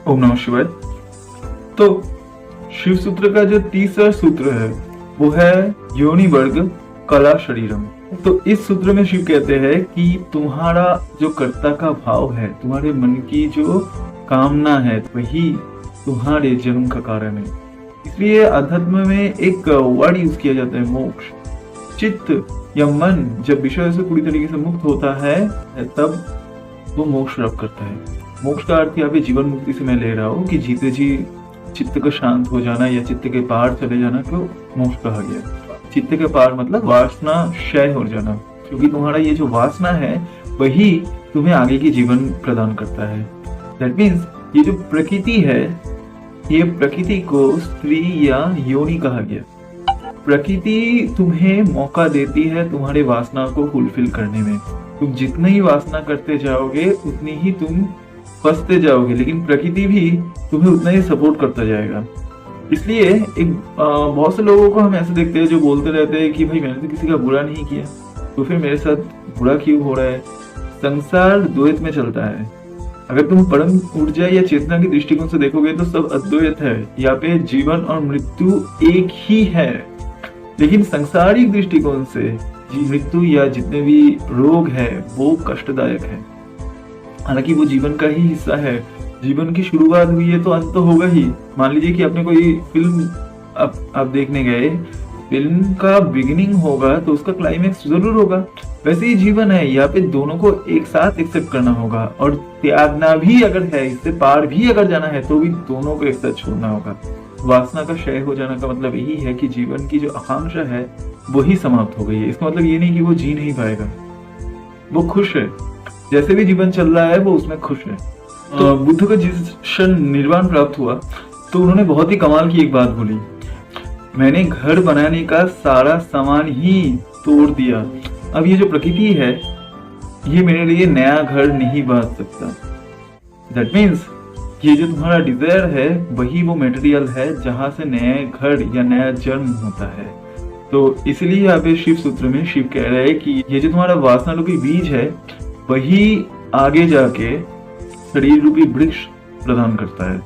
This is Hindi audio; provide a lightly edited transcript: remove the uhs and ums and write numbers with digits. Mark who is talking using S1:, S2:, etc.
S1: ओम नमः शिवाय। तो शिव सूत्र का जो तीसरा सूत्र है वो है योनि वर्ग कला शरीरम। तो इस सूत्र में शिव कहते हैं कि तुम्हारा जो कर्ता का भाव है, तुम्हारे मन की जो कामना है, वही तुम्हारे जन्म का कारण है। इसलिए अध्यात्म में एक वर्ड यूज किया जाता है मोक्ष। चित्त या मन जब विषय से पूरी तरीके से मुक्त होता है तब वो मोक्ष प्राप्त करता है। मोक्ष का अर्थ यहाँ पे जीवन मुक्ति से मैं ले रहा हूँ कि जीते जी चित्त का शांत हो जाना या चित्त के पार चले जाना को मोक्ष कहा गया। चित्त के पार मतलब वासना क्षय हो जाना, क्योंकि तुम्हारा ये जो वासना है वही तुम्हें आगे की जीवन प्रदान करता है। दैट मीन्स ये जो प्रकृति है, ये प्रकृति को स्त्री या योनि कहा गया। प्रकृति तुम्हें मौका देती है तुम्हारे वासना को फुलफिल करने में। तुम जितनी ही वासना करते जाओगे उतनी ही तुम फंसते जाओगे, लेकिन प्रकृति भी तुम्हें उतना ही सपोर्ट करता जाएगा। इसलिए बहुत से लोगों को हम ऐसे देखते हैं जो बोलते रहते हैं कि भाई मैंने तो किसी का बुरा नहीं किया, तो फिर मेरे साथ बुरा क्यों हो रहा है। संसार द्वैत में चलता है। अगर तुम परम ऊर्जा या चेतना की दृष्टिकोण से देखोगे तो सब अद्वैत है। यहाँ पे जीवन और मृत्यु एक ही है, लेकिन सांसारिक दृष्टिकोण से मृत्यु या जितने भी रोग है वो कष्टदायक है। हालांकि वो जीवन का ही हिस्सा है। जीवन की शुरुआत हुई है तो अंत तो होगा ही। मान लीजिए कि आपने कोई फिल्म आप देखने गए, फिल्म का बिगिनिंग होगा तो उसका क्लाइमेक्स जरूर होगा। वैसे ही जीवन है, यहाँ पे दोनों को एक साथ एक्सेप्ट करना होगा और त्यागना भी अगर है, इससे पार भी अगर जाना है तो भी दोनों को एक साथ छोड़ना होगा। वासना का क्षय हो जाने का मतलब यही है कि जीवन की जो आकांक्षा है वही समाप्त हो गई है। इसका मतलब ये नहीं कि वो जी नहीं पाएगा, वो खुश है। जैसे भी जीवन चल रहा है वो उसमें खुश है। तो बुद्ध को जिस क्षण निर्वाण प्राप्त हुआ तो उन्होंने बहुत ही कमाल की एक बात बोली, मैंने घर बनाने का सारा सामान ही तोड़ दिया। अब ये जो प्रकृति है ये मेरे लिए नया घर नहीं बना सकता। दैट मीन्स ये जो तुम्हारा डिजायर है वही वो मटेरियल है जहां से नया घर या नया जन्म होता है। तो इसलिए यहाँ पे शिव सूत्र में शिव कह रहे हैं कि ये जो तुम्हारा वासना रूपी बीज है वही आगे जाके शरीर रूपी वृक्ष प्रदान करता है।